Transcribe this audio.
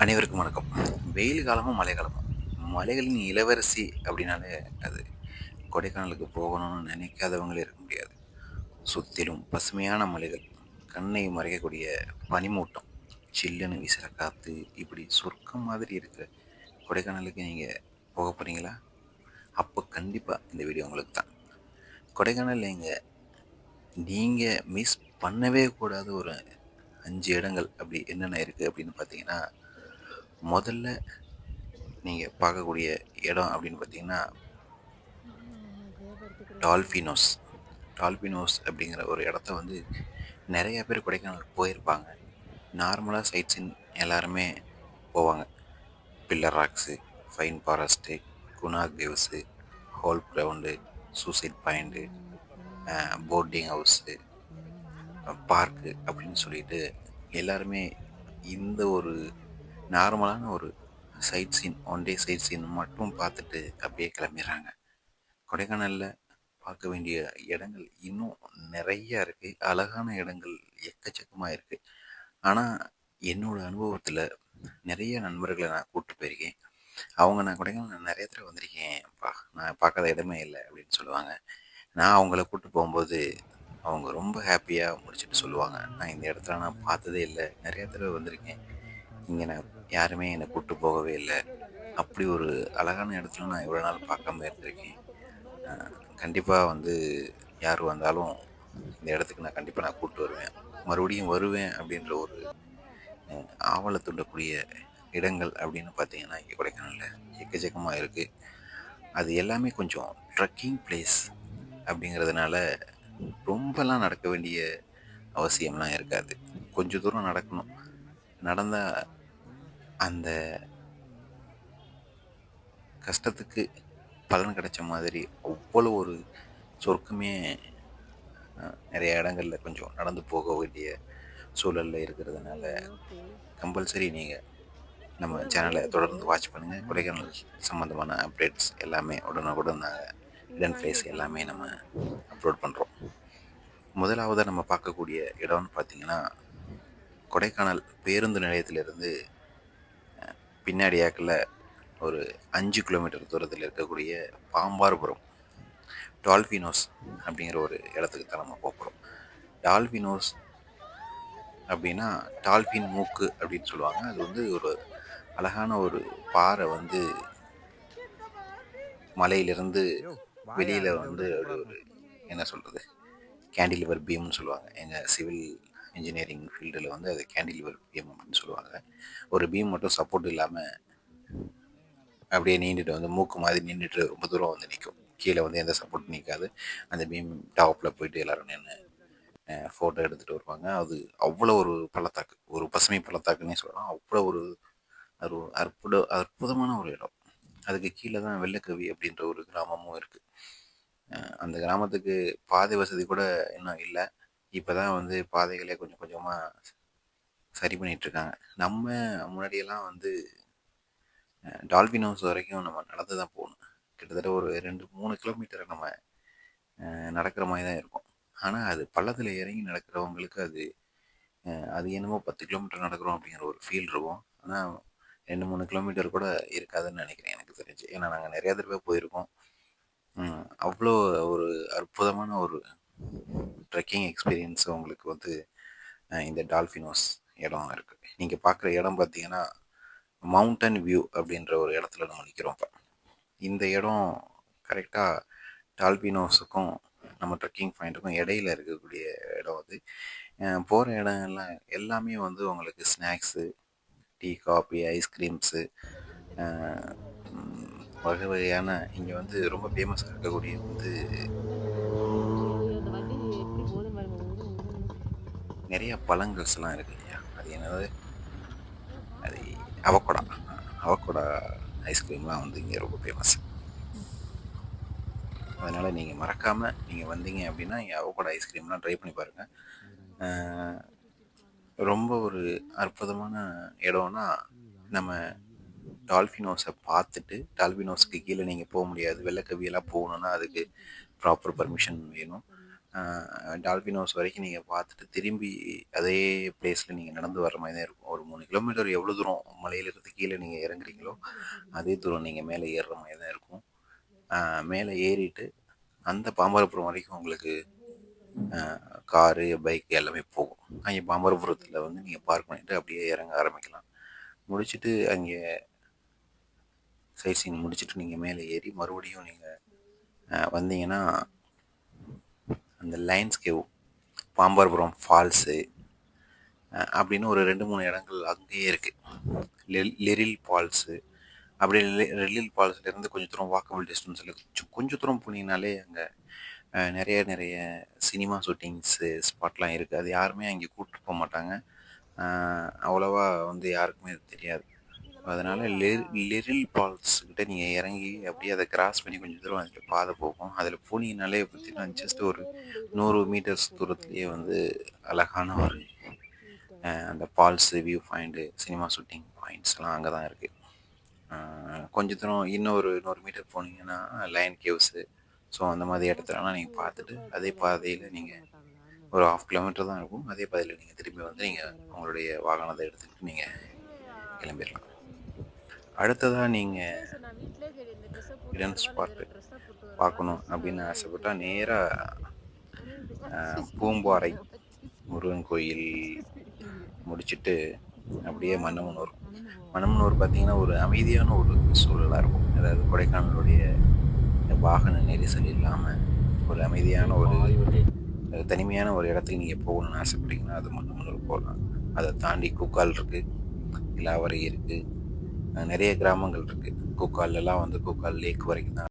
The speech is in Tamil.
அனைவருக்கும் வணக்கம். வெயில் காலமும், மழை காலமும். மலைகளின் இளவரசி அப்படின்னாலே அது கொடைக்கானலுக்கு போகணும்னு நினைக்காதவங்களே இருக்க முடியாது. சுற்றிலும் பசுமையான மலைகள், கண்ணை மறைக்கக்கூடிய பனிமூட்டம், சில்லுன்னு வீசுகிற காற்று, இப்படி சொர்க்கம் மாதிரி இருக்கிற கொடைக்கானலுக்கு நீங்கள் போக போகிறீங்களா? அப்போ கண்டிப்பாக இந்த வீடியோ உங்களுக்கு தான். கொடைக்கானல் நீங்கள் மிஸ் பண்ணவே கூடாத ஒரு 5 இடங்கள் அப்படி என்னென்ன இருக்குது அப்படின்னு பார்த்தீங்கன்னா, முதல்ல நீங்கள் பார்க்கக்கூடிய இடம் அப்படின்னு பார்த்தீங்கன்னா டால்ஃபினோஸ். டால்ஃபினோஸ் அப்படிங்கிற ஒரு இடத்த நிறைய பேர் கொடைக்கானலுக்கு போயிருப்பாங்க. நார்மலாக சைட் சீன் எல்லாருமே போவாங்க. Pillar rocks, pine forest, Guna caves, hole ground, suicide point, boarding house, park அப்படின்னு சொல்லிட்டு எல்லாருமே இந்த ஒரு நார்மலான ஒரு sight seen, one day sight seen மட்டும் பார்த்துட்டு அப்படியே கிளம்பிடுறாங்க. கொடைக்கானலில் பார்க்க வேண்டிய இடங்கள் இன்னும் நிறையா இருக்குது. அழகான இடங்கள் எக்கச்சக்கமாக இருக்குது. ஆனால் என்னோடய அனுபவத்தில் நிறைய நண்பர்களை நான் கூப்பிட்டு போயிருக்கேன். நான் கொடைக்கானல் நிறைய தடவை வந்திருக்கேன்ப்பா, நான் பார்க்காத இடமே இல்லை அப்படின்னு சொல்லுவாங்க. நான் அவங்கள கூப்பிட்டு போகும்போது அவங்க ரொம்ப ஹாப்பியாக முடிச்சுட்டு சொல்லுவாங்க, நான் இந்த இடத்துல நான் பார்த்ததே இல்லை, நிறைய தடவை வந்திருக்கேன், இங்கே நான் யாருமே என்னை கூப்பிட்டு போகவே இல்லை, அப்படி ஒரு அழகான இடத்துல நான் இவ்வளோ நாள் பார்க்காம இருந்திருக்கேன். கண்டிப்பாக யார் வந்தாலும் இந்த இடத்துக்கு நான் கண்டிப்பாக கூப்பிட்டு வருவேன், மறுபடியும் வருவேன் அப்படின்ற ஒரு ஆவலை தூண்டக்கூடிய இடங்கள் அப்படின்னு பார்த்தீங்கன்னா இங்கே கொடைக்கானலில் எக்கச்சக்கமாக இருக்குது. அது எல்லாமே கொஞ்சம் ட்ரக்கிங் பிளேஸ் அப்படிங்கிறதுனால ரொம்பலாம் நடக்க வேண்டிய அவசியம்லாம் இருக்காது. கொஞ்சம் தூரம் நடக்கணும். நடந்தால் அந்த கஷ்டத்துக்கு பலன் கிடைச்ச மாதிரி அவ்வளோ ஒரு சொர்க்கமே நிறைய இடங்களில் கொஞ்சம் நடந்து போக வேண்டிய சூழலில் இருக்கிறதுனால கம்பல்சரி நீங்கள் நம்ம சேனலை தொடர்ந்து வாட்ச் பண்ணுங்கள். கொடைக்கானல் சம்மந்தமான அப்டேட்ஸ் எல்லாமே உடனுக்குடன் ஹிடன் பிளேஸ் எல்லாமே நம்ம அப்லோட் பண்ணுறோம். முதலாவதாக நம்ம பார்க்கக்கூடிய இடம்னு பார்த்திங்கன்னா, கொடைக்கானல் பேருந்து நிலையத்திலிருந்து பின்னாடியாக்கில் ஒரு 5 கிலோமீட்டர் தூரத்தில் இருக்கக்கூடிய பாம்பார்புரம் டால்ஃபினோஸ் அப்படிங்கிற ஒரு இடத்துக்கு தான் நம்ம போகிறோம். டால்ஃபினோஸ் அப்படின்னா டால்ஃபின் மூக்கு அப்படின்னு சொல்லுவாங்க. அது ஒரு அழகான ஒரு பாறை மலையிலிருந்து வெளியில் ஒரு என்ன சொல்கிறது, கேண்டிலிவர் பீம்னு சொல்லுவாங்க. எங்கள் சிவில் இன்ஜினியரிங் ஃபீல்டில் அது கேண்டிலிவர் பீம் அப்படின்னு சொல்லுவாங்க. ஒரு பீம் மட்டும் சப்போர்ட் இல்லாமல் அப்படியே நீண்டுட்டு மூக்கு மாதிரி நின்றுட்டு ரொம்ப தூரம் நிற்கும். கீழே எந்த சப்போர்ட்டும் நிற்காது. அந்த பீம் டாப்பில் போயிட்டு எல்லோரும் நின்று ஃபோட்டோ எடுத்துகிட்டு வருவாங்க. அது அவ்வளோ ஒரு பள்ளத்தாக்கு, ஒரு பசுமை பள்ளத்தாக்குன்னே சொல்லலாம். அவ்வளோ ஒரு அற்புதமான ஒரு இடம். அதுக்கு கீழே தான் வெள்ளக்கவி அப்படின்ற ஒரு கிராமமும் இருக்குது. அந்த கிராமத்துக்கு பாதை வசதி கூட இன்னும் இல்லை. இப்போ தான் பாதைகளை கொஞ்சம் கொஞ்சமாக சரி பண்ணிகிட்ருக்காங்க. நம்ம முன்னாடியெல்லாம் டால்ஃபின் ஹவுஸ் வரைக்கும் நம்ம நடந்து தான் போகணும். கிட்டத்தட்ட ஒரு 2-3 கிலோமீட்டரை நம்ம நடக்கிற மாதிரி தான் இருக்கும். ஆனால் அது பள்ளத்தில் இறங்கி நடக்கிறவங்களுக்கு அது என்னமோ 10 கிலோமீட்டர் நடக்கிறோம் அப்படிங்கிற ஒரு ஃபீல் இருக்கும். ஆனால் 2-3 கிலோமீட்டர் கூட இருக்காதுன்னு நினைக்கிறேன் எனக்கு தெரிஞ்சு. ஏன்னா நாங்கள் நிறையா தடவை போயிருக்கோம். அவ்வளோ ஒரு அற்புதமான ஒரு ட்ரெக்கிங் எக்ஸ்பீரியன்ஸ் உங்களுக்கு இந்த டால்ஃபினோஸ் இடம் இருக்குது. நீங்கள் பார்க்குற இடம் பார்த்தீங்கன்னா மவுண்டன் வியூ அப்படின்ற ஒரு இடத்துல நம்ம நிற்கிறோம். இப்போ இந்த இடம் கரெக்டாக டால்ஃபினோஸுக்கும் நம்ம ட்ரெக்கிங் பாயிண்ட்டுக்கும் இடையில இருக்கக்கூடிய இடம். போகிற இடம்லாம் எல்லாமே உங்களுக்கு ஸ்நாக்ஸு, டீ, காஃபி, ஐஸ்கிரீம்ஸு, வகை வகையான இங்கே ரொம்ப ஃபேமஸாக இருக்கக்கூடிய நிறைய பழங்கள்ஸ்லாம் இருக்கு இல்லையா, அது என்னது, அது அவக்கோடா ஐஸ்கிரீம்லாம் இங்கே ரொம்ப ஃபேமஸ். அதனால் நீங்கள் மறக்காமல் நீங்கள் வந்தீங்க அப்படின்னா இங்கே அவக்கோடா ஐஸ்கிரீம்லாம் ட்ரை பண்ணி பாருங்கள். ரொம்ப ஒரு அற்புதமான இடம்னா, நம்ம டால்ஃபினோஸை பார்த்துட்டு, டால்ஃபினோஸ்க்கு கீழே நீங்கள் போக முடியாது, வெள்ளக்கவியெல்லாம் போகணுன்னா அதுக்கு ப்ராப்பர் பர்மிஷன் வேணும். டால்ஃபின் ஹவுஸ் வரைக்கும் நீங்கள் பார்த்துட்டு திரும்பி அதே பிளேஸில் நீங்கள் நடந்து வர்ற மாதிரி தான் இருக்கும். ஒரு 3 கிலோமீட்டர் எவ்வளோ தூரம் மலையிலிருந்து கீழே நீங்கள் இறங்குறீங்களோ அதே தூரம் நீங்கள் மேலே ஏறுற மாதிரி தான் இருக்கும். மேலே ஏறிட்டு அந்த பாம்பரப்புறம் வரைக்கும் உங்களுக்கு காரு, பைக் எல்லாமே போகும். அங்கே பாம்பரபுரத்தில் வந்து நீங்கள் பார்க் பண்ணிவிட்டு அப்படியே இறங்க ஆரம்பிக்கலாம். முடிச்சுட்டு அங்கே சைட் சீன் முடிச்சுட்டு நீங்கள் மேலே ஏறி மறுபடியும் நீங்கள் வந்தீங்கன்னா அந்த லயன்ஸ் கேவ், பாம்பரபுரம் ஃபால்ஸு அப்படின்னு ஒரு 2-3 இடங்கள் அங்கேயே இருக்குது. லெரில் ஃபால்ஸு, அப்படியே லெரில் ஃபால்ஸ்லேருந்து கொஞ்சம் தூரம் வாக்கபிள் டிஸ்டன்ஸில் கொஞ்சம் தூரம் போனீங்கனாலே அங்கே நிறைய சினிமா ஷூட்டிங்ஸு ஸ்பாட்லாம் இருக்குது. அது யாருமே அங்கே கூப்பிட்டு போக மாட்டாங்க. அவ்வளோவா வந்து யாருக்குமே அது தெரியாது. அதனால் லெரில் ஃபால்ஸ் கிட்ட நீங்கள் இறங்கி அப்படியே அதை கிராஸ் பண்ணி கொஞ்சம் தூரம் அதில் பாதை போகும். அதில் போனீங்கனாலே பார்த்தீங்கன்னா ஜஸ்ட் ஒரு 100 மீட்டர்ஸ் தூரத்துலேயே வந்து அழகான ஒரு அந்த falls, view point, cinema shooting பாயிண்ட்ஸ்லாம் அங்கே தான் இருக்குது. கொஞ்சம் தூரம் இன்னொரு 100 மீட்டர் போனீங்கன்னா லயன் கேவ்ஸு, ஸோ அந்த மாதிரி இடத்துலலாம் நீங்கள் பார்த்துட்டு அதே பாதையில் நீங்கள் ஒரு 1/2 கிலோமீட்டர் தான் இருக்கும். அதே பாதையில் நீங்கள் திரும்பி வந்து நீங்கள் உங்களுடைய வாகனத்தை எடுத்துக்கிட்டு நீங்கள் கிளம்பிடலாம். அடுத்ததாக நீங்கள் ஹிடன் ஸ்பாட்டு பார்க்கணும் அப்படின்னு ஆசைப்பட்டால் நேராக பூம்பாறை முருகன் கோயில் முடிச்சுட்டு அப்படியே மன்னமனூர் பார்த்திங்கன்னா ஒரு அமைதியான ஒரு சூழலாக இருக்கும். அதாவது கொடைக்கானலுடைய வாகன நெரிசல் இல்லாமல் ஒரு அமைதியான ஒரு தனிமையான ஒரு இடத்துக்கு நீங்கள் போகணுன்னு ஆசைப்பட்டீங்கன்னா அது மன்னமனூர் போகலாம். அதை தாண்டி கூக்கால் இருக்குது, இலாவரை இருக்குது, நிறைய கிராமங்கள் இருக்குது. கூக்கால்லாம் வந்து கூக்கால் லேக் வரைக்கும் தான்